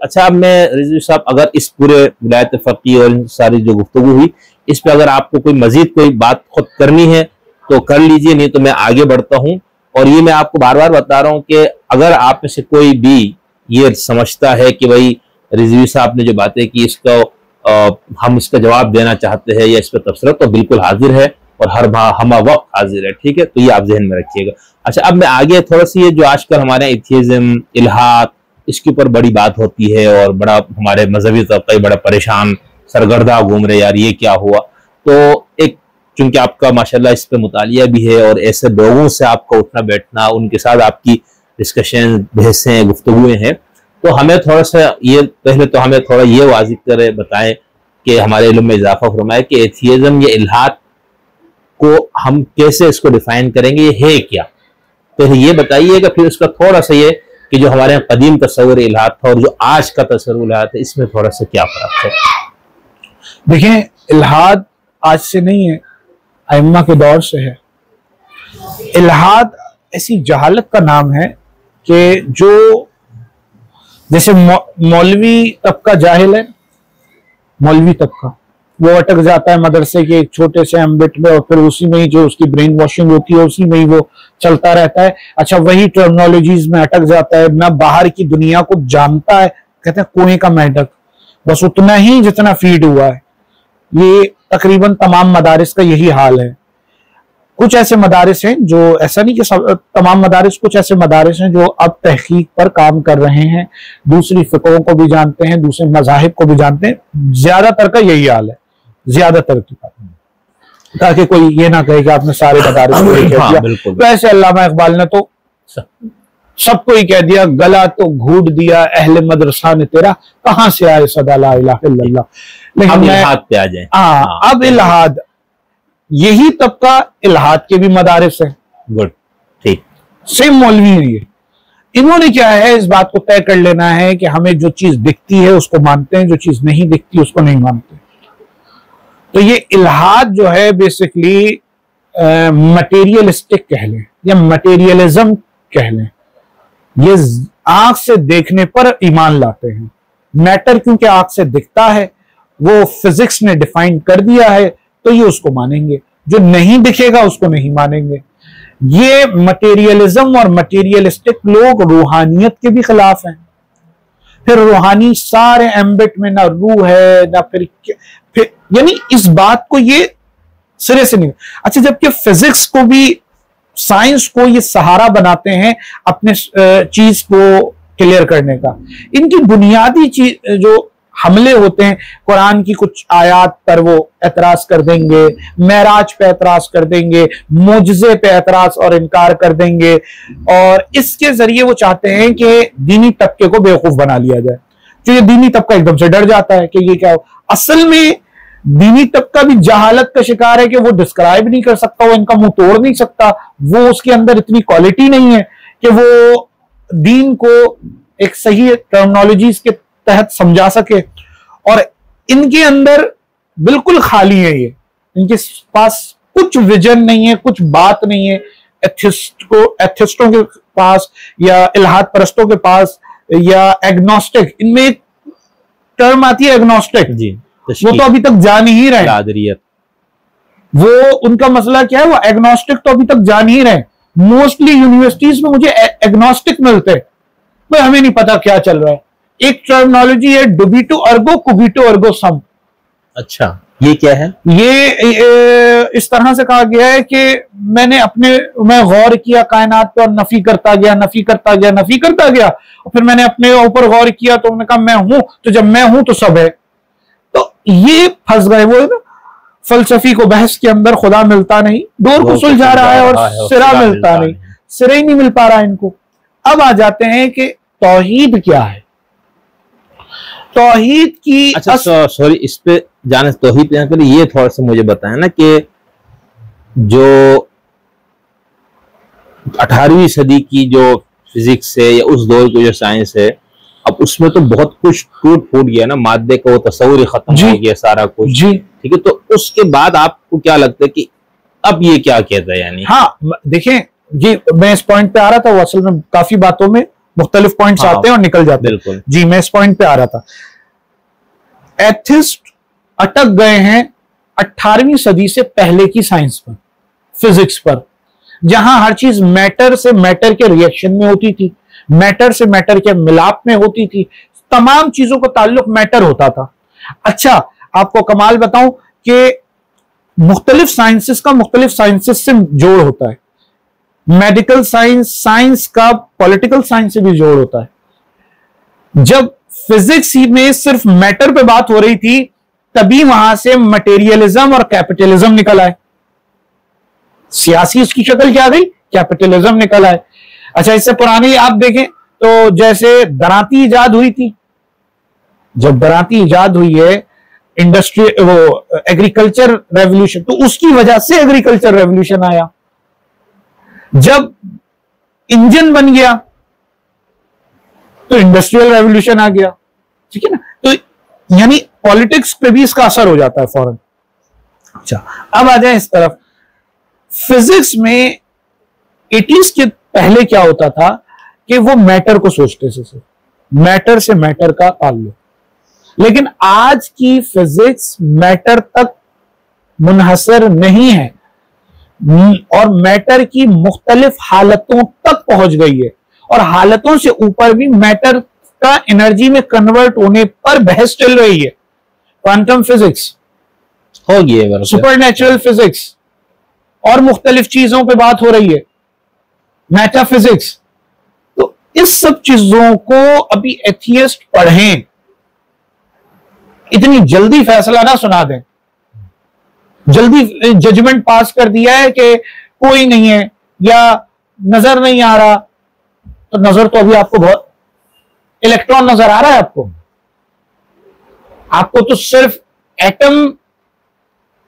अच्छा, अब मैं रिजवी साहब, अगर इस पूरे विलायत फ़क़ी और इन सारी जो गुफ्तगू हुई, इस पे अगर आपको कोई मजीद कोई बात खुद करनी है तो कर लीजिए, नहीं तो मैं आगे बढ़ता हूँ। और ये मैं आपको बार बार बता रहा हूँ कि अगर आप में से कोई भी ये समझता है कि भाई रिजवी साहब ने जो बातें की इसका हम इसका जवाब देना चाहते हैं या इस पर तबसरा, तो बिल्कुल हाजिर है और हर हम वक्त हाजिर है, ठीक है, तो ये आप जहन में रखिएगा। अच्छा, अब मैं आगे थोड़ा सी, ये जो आजकल हमारे एथियज्म, इल्हाद, इसके ऊपर बड़ी बात होती है और बड़ा हमारे मजहबी तबका बड़ा परेशान सरगर्दा घूम रहे, यार ये क्या हुआ। तो एक, चूंकि आपका माशाल्लाह इस पे मुतालिया भी है और ऐसे लोगों से आपका उठना बैठना, उनके साथ आपकी डिस्कशन, बहसें, गुफ्तगुएं हैं, तो हमें थोड़ा सा ये, पहले तो हमें थोड़ा ये वाज़िह कर बताएं कि हमारे इल्म में इजाफा फरमाए कि एथियज्म या इल्हाद को हम कैसे इसको डिफाइन करेंगे, ये है क्या, पहले ये बताइएगा, फिर उसका थोड़ा सा ये कि जो हमारे यहाँ कदीम तस्वुर इल्हाद था और जो आज का तस्वुर इल्हाद है, इसमें थोड़ा सा क्या फर्क है। देखें, इल्हाद आज से नहीं है, अइम्मा के दौर से है। इल्हाद ऐसी जहालत का नाम है कि जो, जैसे मौलवी तबका जाहिल है, मौलवी तबका वो अटक जाता है मदरसे के एक छोटे से एम्बिट में और फिर उसी में ही जो उसकी ब्रेन वॉशिंग होती है उसी में ही वो चलता रहता है। अच्छा, वही टर्मिनोलॉजीज में अटक जाता है, ना बाहर की दुनिया को जानता है, कहते हैं कुएं का मेंढक, बस उतना ही जितना फीड हुआ है। ये तकरीबन तमाम मदारिस का यही हाल है। कुछ ऐसे मदारिस हैं जो, ऐसा नहीं कि तमाम मदारिस, कुछ ऐसे मदारिस हैं जो अब तहकीक पर काम कर रहे हैं, दूसरी फिक़ों को भी जानते हैं, दूसरे मज़ाहिब को भी जानते हैं। ज्यादातर का यही हाल है, ज्यादातर की बात, ताकि कोई ये ना कहे कि आपने सारे मदारिस को ही कह दिया। वैसे अल्लामा इकबाल ने तो सबको ही कह दिया, गला तो घूट दिया अहले मदरसा ने तेरा, कहां से आए सदा ला इलाहा इल्लल्लाह। लेकिन इल्हाद पे आ जाए। अब इल्हाद, यही तबका इल्हाद के भी मदारिस है। गुड, ठीक, सेम मौलवी है ये। इन्होंने क्या है, इस बात को तय कर लेना है कि हमें जो चीज दिखती है उसको मानते हैं, जो चीज नहीं दिखती उसको नहीं मानते। तो ये इल्हाद जो है बेसिकली मटेरियलिस्टिक कह लें या मटेरियलिज्म कह लें, ये आंख से देखने पर ईमान लाते हैं। मैटर क्योंकि आंख से दिखता है, वो फिजिक्स ने डिफाइन कर दिया है, तो ये उसको मानेंगे, जो नहीं दिखेगा उसको नहीं मानेंगे। ये मटेरियलिज्म और मटेरियलिस्टिक लोग रूहानियत के भी खिलाफ हैं। फिर रूहानी सारे एम्बिट में ना रूह है ना फिर यानी इस बात को ये सिरे से नहीं। अच्छा, जबकि फिजिक्स को भी, साइंस को ये सहारा बनाते हैं अपने चीज को क्लियर करने का। इनकी बुनियादी चीज जो हमले होते हैं, कुरान की कुछ आयात पर वो एतराज कर देंगे, मेराज पे एतराज कर देंगे, मोजज़े पे एतराज और इनकार कर देंगे, और इसके जरिए वो चाहते हैं कि दीनी तबके को बेवकूफ बना लिया जाए। तो ये दीनी तबका एकदम से डर जाता है कि ये क्या हो। असल में दीनी तबका भी जहालत का शिकार है कि वो डिस्क्राइब नहीं कर सकता, वो इनका मुंह तोड़ नहीं सकता, वो उसके अंदर इतनी क्वालिटी नहीं है कि वो दीन को एक सही टर्मिनोलॉजीज के तहत समझा सके। और इनके अंदर बिल्कुल खाली है ये, इनके पास कुछ विजन नहीं है, कुछ बात नहीं है। एथिस्टों के पास या इल्हाद परस्तों के पास, या एग्नोस्टिक, इनमें एक टर्म आती है एग्नोस्टिक जी, वो तो अभी तक जान ही रहे। वो उनका मसला क्या है, वो एग्नोस्टिक तो अभी तक जान ही रहे। मोस्टली यूनिवर्सिटीज में मुझे एग्नोस्टिक मिलते हैं, तो हमें नहीं पता क्या चल रहा है। एक टर्मिनोलॉजी है डुबिटो अर्गो कुबिटो अर्गो सम। अच्छा, ये क्या है? ये इस तरह से कहा गया है कि मैं गौर किया कायनात पर, नफी करता गया, नफी करता गया, नफी करता गया, और फिर मैंने अपने ऊपर गौर किया तो उन्होंने कहा मैं हूं, तो जब मैं हूं तो सब है। तो ये फंस गए वो ना, फलसफी को बहस के अंदर खुदा मिलता नहीं, डोर को सुलझा रहा है और सिरा मिलता नहीं, सिरा ही नहीं मिल पा रहा इनको। अब आ जाते हैं कि तौहीद क्या है। तौहीद की, अच्छा सॉरी, इस पे जाने से तौहीद के लिए ये थोड़ा सा मुझे बताएं ना कि जो 18वीं सदी की जो फिजिक्स है या उस दौर की जो साइंस है, अब उसमें तो बहुत कुछ टूट फूट गया ना, मादे का वो तस्वुर ही खत्म हो गया सारा कुछ जी, ठीक है। तो उसके बाद आपको क्या लगता है कि अब ये क्या कहता है यानी? हाँ देखें जी, मैं इस पॉइंट पे आ रहा था, वो असल में काफी बातों में मुख्तलिफ पॉइंट्स आते हैं और निकल जाते हैं। बिल्कुल जी, मैं इस पॉइंट पे आ रहा था। एथिस्ट अटक गए हैं 18वीं सदी से पहले की साइंस पर, फिजिक्स पर, जहां हर चीज मैटर से मैटर के रिएक्शन में होती थी, मैटर से मैटर के मिलाप में होती थी, तमाम चीजों का ताल्लुक मैटर होता था। अच्छा, आपको कमाल बताऊं कि मुख्तलिफ साइंसेस का मुख्तलिफ साइंसेस से जोड़ होता है। मेडिकल साइंस, साइंस का पॉलिटिकल साइंस से भी जोड़ होता है। जब फिजिक्स में सिर्फ मैटर पे बात हो रही थी, तभी वहां से मटेरियलिज्म और कैपिटलिज्म निकल आए। सियासी उसकी शक्ल क्या गई? कैपिटलिज्म निकल आए। अच्छा, इससे पुरानी आप देखें तो जैसे दराती इजाद हुई थी, जब दराती इजाद हुई है, इंडस्ट्री वो एग्रीकल्चर रेवोल्यूशन, तो उसकी वजह से एग्रीकल्चर रेवोल्यूशन आया। जब इंजन बन गया तो इंडस्ट्रियल रेवोल्यूशन आ गया। ठीक है ना? तो यानी पॉलिटिक्स पे भी इसका असर हो जाता है फौरन। अच्छा, अब आ जाए इस तरफ। फिजिक्स में 80s के पहले क्या होता था कि वो मैटर को सोचते थे, मैटर से मैटर का ताल्लुक। लेकिन आज की फिजिक्स मैटर तक मुनहसर नहीं है और मैटर की मुख्तलिफ हालतों तक पहुंच गई है, और हालतों से ऊपर भी मैटर का एनर्जी में कन्वर्ट होने पर बहस चल रही है। क्वांटम फिजिक्स होगी है, सुपरनेचुरल फिजिक्स और मुख्तलिफ चीजों पे बात हो रही है, मेटाफिजिक्स। तो इस सब चीजों को अभी एथियस्ट पढ़ें, इतनी जल्दी फैसला ना सुना दें। जल्दी जजमेंट पास कर दिया है कि कोई नहीं है या नजर नहीं आ रहा, तो नजर तो अभी आपको बहुत, इलेक्ट्रॉन नजर आ रहा है आपको? आपको तो सिर्फ एटम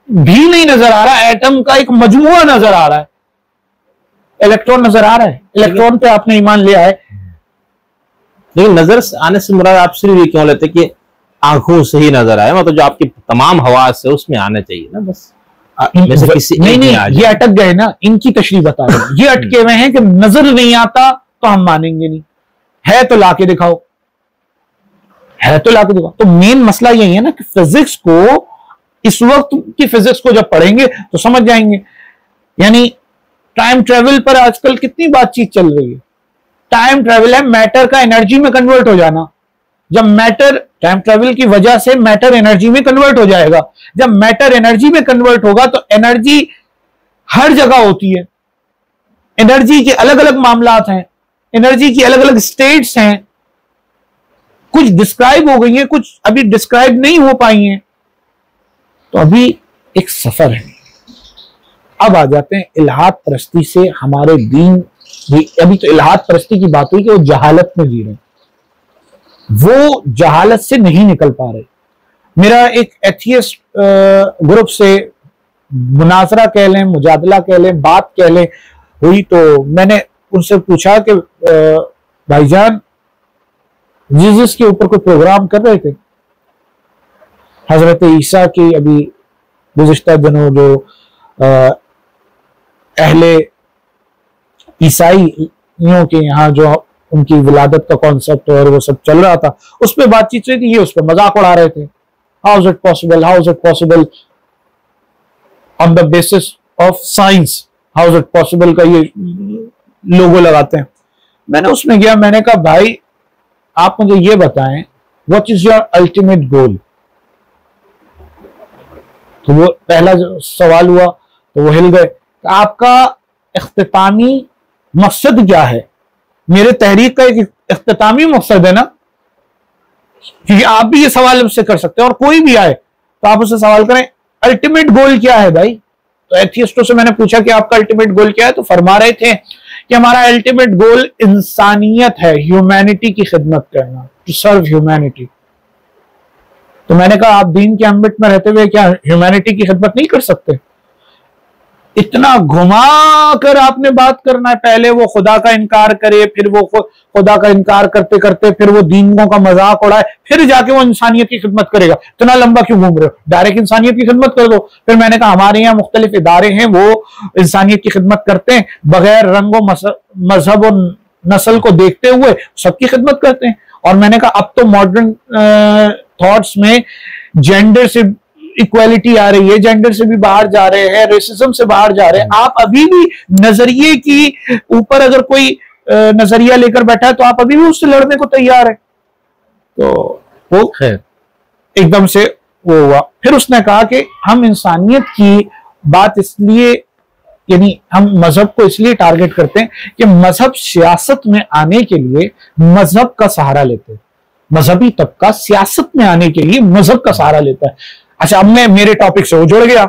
भी नहीं नजर आ रहा, एटम का एक मजमुआ नजर आ रहा है, इलेक्ट्रॉन नजर आ रहा है। इलेक्ट्रॉन पे आपने ईमान लिया है, लेकिन नजर आने से मुराद आप सिर्फ ये क्यों लेते कि आंखों से ही नजर आए? मतलब जो आपकी तमाम हवास है उसमें आने चाहिए ना, बस किसी नहीं ये अटक गए ना, इनकी तशरीह बता रहे हैं। ये अटके हुए हैं कि नजर नहीं आता तो हम मानेंगे नहीं, है तो लाके दिखाओ, है तो लाके दिखाओ। तो मेन मसला यही है ना कि फिजिक्स को, इस वक्त की फिजिक्स को जब पढ़ेंगे तो समझ जाएंगे। यानी टाइम ट्रेवल पर आजकल कितनी बातचीत चल रही है। टाइम ट्रेवल है मैटर का एनर्जी में कन्वर्ट हो जाना। जब मैटर, टाइम ट्रेवल की वजह से मैटर एनर्जी में कन्वर्ट हो जाएगा। जब मैटर एनर्जी में कन्वर्ट होगा तो एनर्जी हर जगह होती है, एनर्जी के अलग अलग मामलात हैं, एनर्जी की अलग अलग स्टेट्स हैं, कुछ डिस्क्राइब हो गई हैं, कुछ अभी डिस्क्राइब नहीं हो पाई हैं। तो अभी एक सफर है। अब आ जाते हैं इल्हाद परस्ती से हमारे दीन। अभी तो इल्हाद परस्ती की बात हुई कि वो जहालत में जी रहे हैं, वो जहालत से नहीं निकल पा रहे। मेरा एक एथियस्ट ग्रुप से मुनाजरा कह लें, मुजादला कह लें, बात कह लें हुई, तो मैंने उनसे पूछा कि भाईजान जीसस के ऊपर कोई प्रोग्राम कर रहे थे? हजरत ईसा की अभी गुज़िश्ता दिनों जो अहले ईसाइयों के यहाँ जो उनकी विलादत का कॉन्सेप्ट और वो सब चल रहा था, उस पर बातचीत हुई थी, ये उस पर मजाक उड़ा रहे थे। How is it possible, how is it possible on the basis of science, how is it possible का ये लोगो लगाते हैं। मैंने उसमें गया, मैंने कहा भाई आप मुझे ये बताएं, what is your ultimate goal? तो वो पहला जो सवाल हुआ तो वो हिल गए। आपका इख्तितामी मकसद क्या है? मेरे तहरीक का एक इख्तितामी मकसद है ना, क्योंकि आप भी ये सवाल उससे कर सकते हैं और कोई भी आए तो आप उससे सवाल करें अल्टीमेट गोल क्या है भाई। तो एथियस्टों से मैंने पूछा कि आपका अल्टीमेट गोल क्या है, तो फरमा रहे थे कि हमारा अल्टीमेट गोल इंसानियत है, ह्यूमैनिटी की खिदमत करना, टू सर्व ह्यूमैनिटी। तो मैंने कहा आप दीन के अम्बिट में रहते हुए क्या ह्यूमैनिटी की खिदमत नहीं कर सकते? इतना घुमा कर आपने बात करना है, पहले वो खुदा का इनकार करे, फिर वो खुदा का इनकार करते करते फिर वो दीनों का मजाक उड़ाए, फिर जाके वो इंसानियत की खिदमत करेगा। इतना लंबा क्यों घूम रहे हो? डायरेक्ट इंसानियत की खिदमत कर दो। फिर मैंने कहा हमारे यहाँ मुख्तलिफ इदारे हैं, वो इंसानियत की खिदमत करते हैं बगैर रंगो मजहब और नस्ल को देखते हुए सबकी खिदमत करते हैं। और मैंने कहा अब तो मॉडर्न थॉट्स में जेंडर से इक्वालिटी आ रही है, जेंडर से भी बाहर जा रहे हैं, रेसिज्म से बाहर जा रहे हैं। आप अभी भी नजरिए की ऊपर अगर कोई नजरिया लेकर बैठा है तो आप अभी भी उससे लड़ने को तैयार है। तो वो एकदम से वो हुआ। फिर उसने कहा कि हम इंसानियत की बात इसलिए, यानी हम मजहब को इसलिए टारगेट करते हैं कि मजहब सियासत में आने के लिए मजहब का सहारा लेते हैं। मजहबी तबका सियासत में आने के लिए मजहब का सहारा लेता है। अच्छा, अब मैं मेरे टॉपिक से वो जुड़ गया,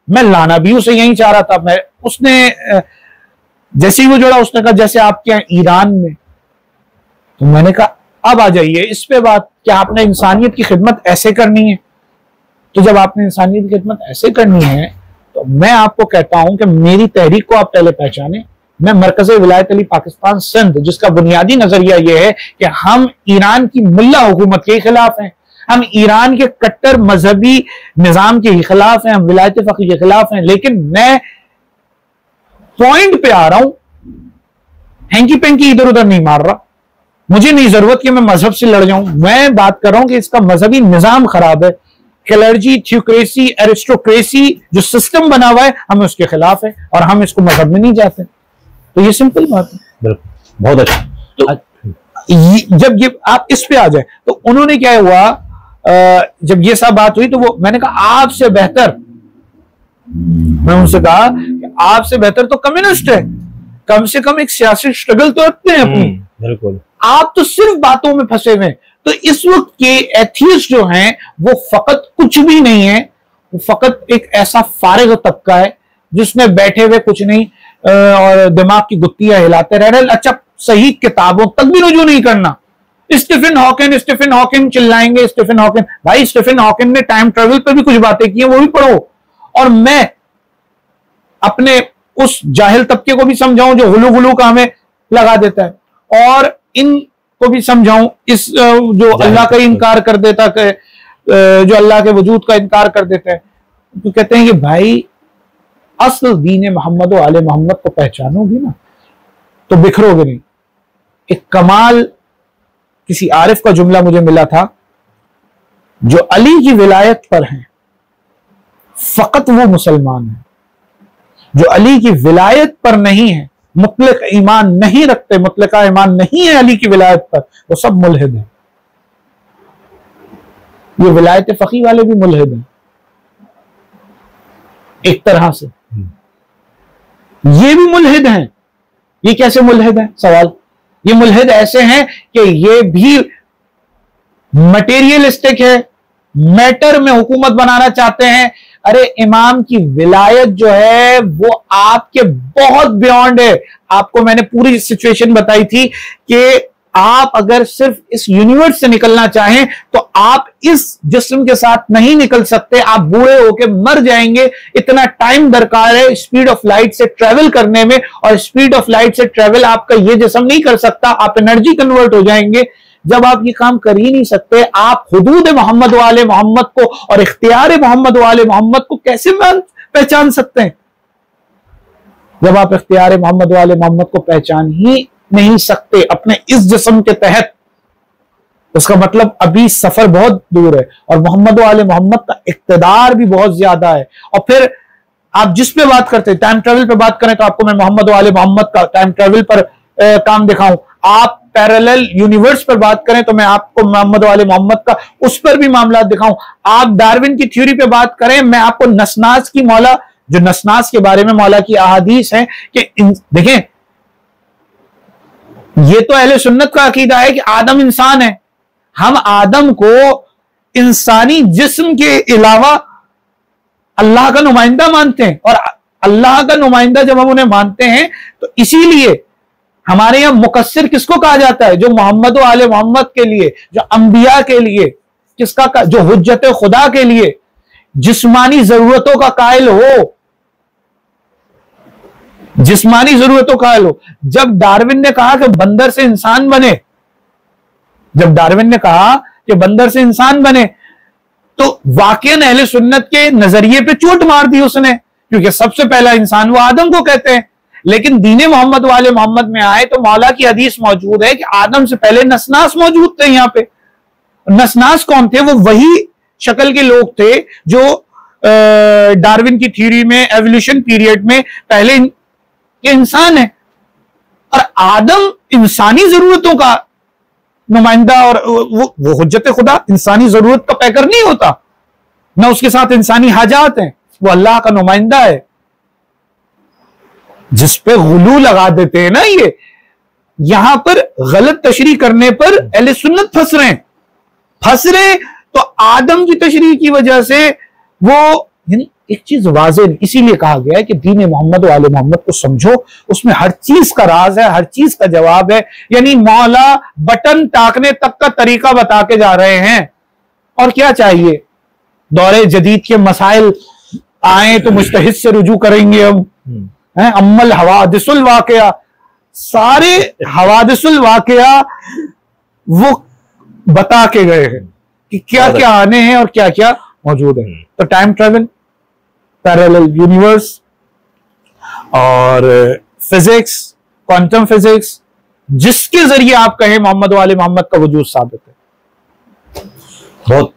मैं लाना भी उसे यही चाह रहा था। मैं उसने जैसे ही वो जुड़ा उसने कहा जैसे आपके यहाँ ईरान में, तो मैंने कहा अब आ जाइए इस पे बात, क्या आपने इंसानियत की खिदमत ऐसे करनी है? तो जब आपने इंसानियत की खिदमत ऐसे करनी है तो मैं आपको कहता हूं कि मेरी तहरीक को आप पहले पहचाने। मैं मरकज़ विलायत अली पाकिस्तान सिंध, जिसका बुनियादी नजरिया यह है कि हम ईरान की मुल्ला हुकूमत के खिलाफ हैं, हम ईरान के कट्टर मजहबी निजाम के खिलाफ हैं, हम विलायत फकी के खिलाफ हैं। लेकिन मैं पॉइंट पे आ रहा हूं, हैंकी पेंकी इधर उधर नहीं मार रहा। मुझे नहीं जरूरत कि मैं मजहब से लड़ जाऊं। मैं बात कर रहा हूं कि इसका मजहबी निजाम खराब है। क्लर्जी, थ्योक्रेसी, एरिस्टोक्रेसी जो सिस्टम बना हुआ है, हम उसके खिलाफ है और हम इसको मजहब में नहीं चाहते। तो ये सिंपल बात है। बिल्कुल, बहुत अच्छा। तो जब ये आप इस पे आ जाए तो उन्होंने क्या हुआ, जब ये सब बात हुई तो वो, मैंने कहा आपसे बेहतर, मैं उनसे कहा कि आपसे बेहतर तो कम्युनिस्ट है, कम से कम एक सियासी स्ट्रगल तो रखते हैं अपनी। बिल्कुल, आप तो सिर्फ बातों में फंसे हुए। तो इस वक्त के एथियस्ट जो हैं वो फकत कुछ भी नहीं है, वो फकत एक ऐसा फारिग तबका है जिसमें बैठे हुए कुछ नहीं और दिमाग की गुत्तियां हिलाते रह रहे। अच्छा, सही किताबों तक भी रुजू नहीं करना। स्टीफन हॉकिन चिल्लाएंगे, स्टीफन हॉकिन, भाई स्टीफन हॉकिन ने टाइम ट्रेवल पे भी कुछ बातें की हैं, वो भी पढ़ो। और मैं अपने उस जाहिल तबके को भी समझाऊं जो हुलू गुलू का हमें लगा देता है, और इन को भी समझाऊं इस जो अल्लाह का इनकार कर देता है, जो अल्लाह के वजूद का इनकार कर देते हैं। तो कहते हैं कि भाई असल दीन मोहम्मद व आले मोहम्मद को पहचानोगे ना तो बिखरोगे नहीं। एक कमाल किसी आरिफ का जुमला मुझे मिला था, जो अली की विलायत पर हैं फकत वो मुसलमान हैं, जो अली की विलायत पर नहीं है, मुतलक ईमान नहीं रखते, मुतलका ईमान नहीं है अली की विलायत पर, वो सब मुल्हिद हैं। ये विलायत फकी वाले भी मुल्हिद हैं एक तरह से, ये भी मुल्हिद हैं। ये कैसे मुल्हिद हैं? सवाल। ये मुल्हिद ऐसे हैं कि ये भी मटेरियलिस्टिक है, मैटर में हुकूमत बनाना चाहते हैं। अरे इमाम की विलायत जो है वो आपके बहुत बियॉन्ड है। आपको मैंने पूरी सिचुएशन बताई थी कि आप अगर सिर्फ इस यूनिवर्स से निकलना चाहें तो आप इस जिस्म के साथ नहीं निकल सकते, आप बूढ़े होकर मर जाएंगे। इतना टाइम दरकार है स्पीड ऑफ लाइट से ट्रेवल करने में, और स्पीड ऑफ लाइट से ट्रेवल आपका ये जिस्म नहीं कर सकता। आप एनर्जी कन्वर्ट हो जाएंगे। जब आप ये काम कर ही नहीं सकते, आप हुदूद मोहम्मद वाले मोहम्मद को और इख्तियार मोहम्मद वाले मोहम्मद को कैसे पहचान सकते हैं? जब आप इख्तियार मोहम्मद वाले मोहम्मद को पहचान ही नहीं सकते अपने इस जिस्म के तहत, उसका मतलब अभी सफर बहुत दूर है और मोहम्मद वाले मोहम्मद का इक्तदार भी बहुत ज्यादा है। और फिर आप जिस पे बात करते हैं, टाइम ट्रेवल पे बात करें तो आपको मैं मोहम्मद वाले मोहम्मद का टाइम ट्रेवल पर काम दिखाऊं। आप पैरेलल यूनिवर्स पर बात करें तो मैं आपको मोहम्मद वाले मोहम्मद का उस पर भी मामला दिखाऊं। आप डार्विन की थ्योरी पे बात करें, मैं आपको नसनास की मौला, जो नसनास के बारे में मौला की अहादीस है कि देखें, ये तो अहले सुन्नत का अकीदा है कि आदम इंसान है। हम आदम को इंसानी जिस्म के अलावा अल्लाह का नुमाइंदा मानते हैं, और अल्लाह का नुमाइंदा जब हम उन्हें मानते हैं तो इसीलिए हमारे यहां मुकस्सिर किसको कहा जाता है? जो मोहम्मद आले मोहम्मद के लिए, जो अंबिया के लिए, किसका, जो हुज्जत खुदा के लिए जिस्मानी जरूरतों का कायल हो, जिस्मानी जरूरतों का कायल हो। जब डार्विन ने कहा कि बंदर से इंसान बने, जब डार्विन ने कहा कि बंदर से इंसान बने, तो वाकईन अहले सुन्नत के नजरिए पे चोट मार दी उसने, क्योंकि सबसे पहला इंसान वो आदम को कहते हैं। लेकिन दीने मोहम्मद वाले मोहम्मद में आए तो मौला की हदीस मौजूद है कि आदम से पहले नसनास मौजूद थे। यहाँ पे नसनास कौन थे? वो वही शक्ल के लोग थे जो डार्विन की थ्योरी में एवोल्यूशन पीरियड में पहले के इंसान है। और आदम इंसानी जरूरतों का नुमाइंदा, और वो हुज्जत खुदा इंसानी जरूरत का पैकर नहीं होता, ना उसके साथ इंसानी हाजात हैं, वो अल्लाह का नुमाइंदा है। जिस पे गुलू लगा देते हैं ना, ये यहां पर गलत तशरीह करने पर अहले सुन्नत फंस रहे। तो आदम की तशरीह की वजह से वो, यानी एक चीज वाज़ेह, इसीलिए कहा गया है कि दीन मोहम्मद वाले मोहम्मद को समझो, उसमें हर चीज का राज है, हर चीज का जवाब है। यानी मौला बटन टाकने तक का तरीका बता के जा रहे हैं। और क्या चाहिए? दौरे जदीद के मसाइल आए तो मुस्तहिद से रुजू करेंगे हम, हैं? अम्मल हवादिसुल वाक़या, सारे हवादिसुल वाक़या वो बता के गए हैं कि क्या क्या आने हैं और क्या क्या मौजूद है। तो टाइम ट्रेवल, पैरेलल यूनिवर्स और फिजिक्स, क्वांटम फिजिक्स, जिसके जरिए आप कहें मोहम्मद वाले मोहम्मद का वजूद साबित है। बहुत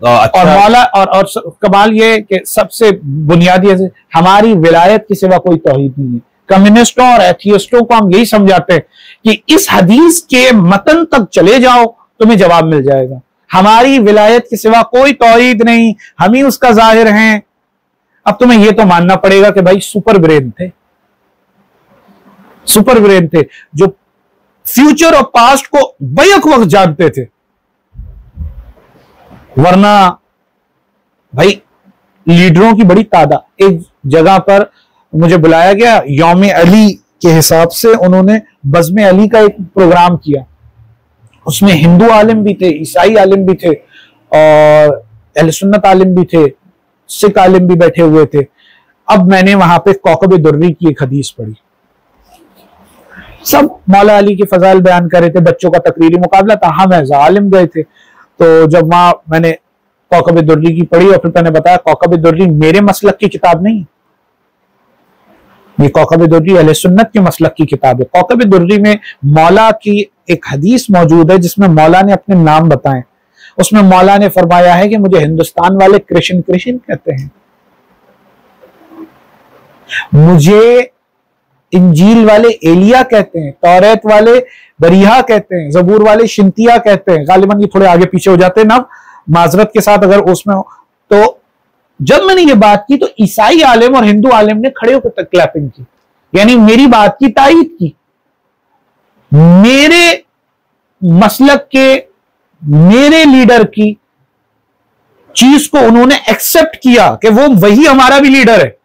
अच्छा। और मौला और कमाल ये है कि सबसे बुनियादी है, हमारी विलायत के सिवा कोई तौहीद नहीं है। कम्युनिस्टों और एथियस्टों को हम यही समझाते हैं कि इस हदीस के मतन तक चले जाओ, तुम्हें जवाब मिल जाएगा। हमारी विलायत के सिवा कोई तौहीद नहीं, हम ही उसका जाहिर हैं। अब तुम्हें यह तो मानना पड़ेगा कि भाई सुपर ब्रेन थे जो फ्यूचर और पास्ट को बैक वक्त जानते थे। वरना भाई लीडरों की बड़ी तादाद। एक जगह पर मुझे बुलाया गया, यौम अली के हिसाब से उन्होंने बज़्म अली का एक प्रोग्राम किया। उसमें हिंदू आलिम भी थे, ईसाई आलिम भी थे और अहले सुन्नत आलिम भी थे, सिख आलिम भी बैठे हुए थे। अब मैंने वहां पे कौकब दुर्री की एक हदीस पढ़ी। सब मौला अली के फजाइल बयान कर रहे थे, बच्चों का तकरीरी मुकाबला था, हम एज़ आलिम गए थे। तो जब वहां मैंने कौकब दुर्री की पढ़ी और फिर मैंने बताया कौकब दुर्री मेरे मसलक की किताब नहीं, ये कौकब दुर्री अहले सुन्नत के मसलक की किताब है। कौकब दुर्री में मौला की एक हदीस मौजूद है जिसमें मौला ने अपने नाम बताए। उसमें मौला ने फरमाया है कि मुझे हिंदुस्तान वाले कृष्ण कहते हैं, मुझे इंजील वाले एलिया कहते हैं, तौरेत वाले बरीहा कहते हैं, जबूर वाले शिंतिया कहते हैं। गालिबन ये थोड़े आगे पीछे हो जाते हैं ना, माजरत के साथ अगर उसमें हो। तो जब मैंने ये बात की तो ईसाई आलिम और हिंदू आलिम ने खड़े होकर क्लैपिंग की, यानी मेरी बात की तायीद की। मेरे मसलक के, मेरे लीडर की चीज को उन्होंने एक्सेप्ट किया कि वो वही हमारा भी लीडर है।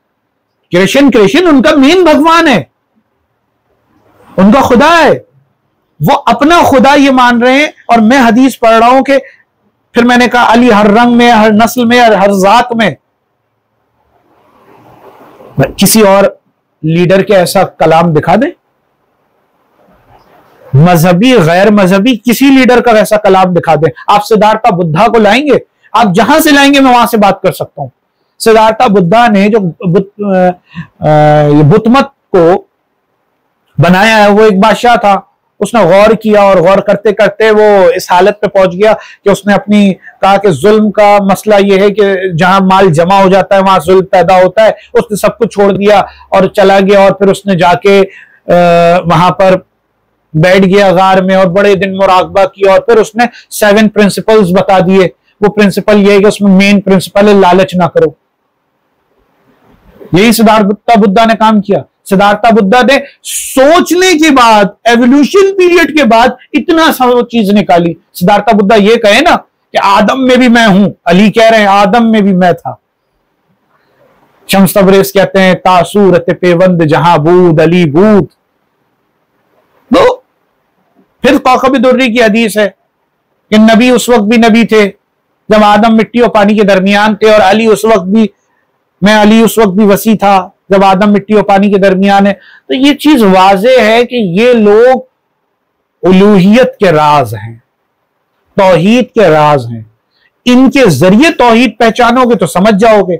कृष्ण उनका मेन भगवान है, उनका खुदा है, वो अपना खुदा ये मान रहे हैं। और मैं हदीस पढ़ रहा हूं कि फिर मैंने कहा अली हर रंग में, हर नस्ल में, हर जात में। किसी और लीडर के ऐसा कलाम दिखा दे, मजहबी गैर मजहबी किसी लीडर का ऐसा कलाम दिखा दे। आप सिद्धार्थ बुद्धा को लाएंगे, आप जहां से लाएंगे मैं वहां से बात कर सकता हूं। सिद्धार्थ बुद्धा ने जो बुतमत को बनाया है, वो एक बादशाह था, उसने गौर किया और गौर करते करते वो इस हालत पे पहुंच गया कि उसने अपनी कहा कि जुल्म का मसला ये है कि जहां माल जमा हो जाता है वहां जुल्म पैदा होता है। उसने सब कुछ छोड़ दिया और चला गया और फिर उसने जाके वहां पर बैठ गया गार में और बड़े दिन मुराकबा किया और फिर उसने 7 प्रिंसिपल्स बता दिए। वो प्रिंसिपल ये है कि उसमें मेन प्रिंसिपल है लालच ना करो। यही सिद्धार्थ बुद्धा ने काम किया। सिद्धार्थ बुद्धा ने सोचने के बाद, एवोल्यूशन पीरियड के बाद इतना सा चीज निकाली। सिद्धार्थ बुद्धा ये कहे ना कि आदम में भी मैं हूं, अली कह रहे हैं आदम में भी मैं था। शम्स तबरेज कहते हैं तासूरत पेवंद जहां बूद अली बूद। तो फिर कौकब दुर्री की हदीस है कि नबी उस वक्त भी नबी थे जब आदम मिट्टी और पानी के दरमियान थे, और अली उस वक्त भी वसी था जब आदम मिट्टी और पानी के दरमियान है। तो ये चीज वाज़ेह है कि ये लोग उलूहियत के राज हैं, तौहीद के राज हैं। इनके जरिए तौहीद पहचानोगे तो समझ जाओगे।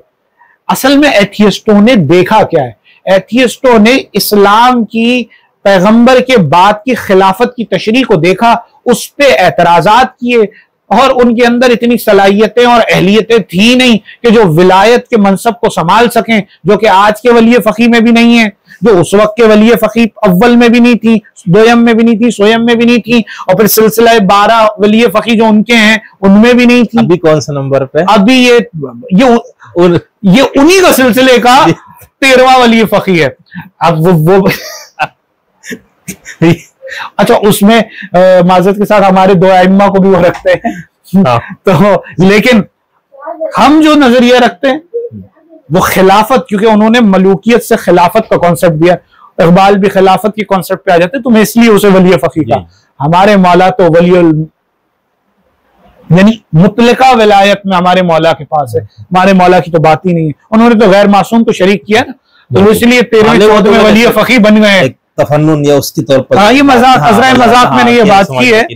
असल में एथियस्टों ने देखा क्या है? एथियस्टों ने इस्लाम की पैगंबर के बाद की खिलाफत की तशरीह को देखा, उस पे एतराजात किए, और उनके अंदर इतनी सलाहियतें और अहलियतें थी नहीं कि जो विलायत के मनसब को संभाल सकें, जो कि आज के वली फकी में भी नहीं है, जो उस वक्त के वली फकी अव्वल में भी नहीं थी, दोयम में भी नहीं थी, सोयम में भी नहीं थी, और फिर सिलसिला 12 वली फकी जो उनके हैं उनमें भी नहीं थी। अभी कौन सा नंबर पे? अभी ये उन्हीं का सिलसिले का 13वां वली फकी है। अब वो अच्छा, उसमें माजरत के साथ हमारे दो अइम्मा को भी वो रखते हैं। तो लेकिन हम जो नजरिया रखते हैं वो खिलाफत, क्योंकि उन्होंने मलूकियत से खिलाफत का कॉन्सेप्ट दिया, इकबाल भी खिलाफत की कॉन्सेप्ट पे आ जाते, तो मैं इसलिए उसे वली फकी का। हमारे मौला तो वली यानी मुतलका विलायत में हमारे मौला के पास है, हमारे मौला की तो बात ही नहीं है। उन्होंने तो गैर मासूम को शरीक किया ना, तो इसलिए 13वें वली फकी बन गए, तफन्नुन या उसकी तौर पर। हाँ, ये मजाक, अज़राए मजाक मैंने ये बात की है।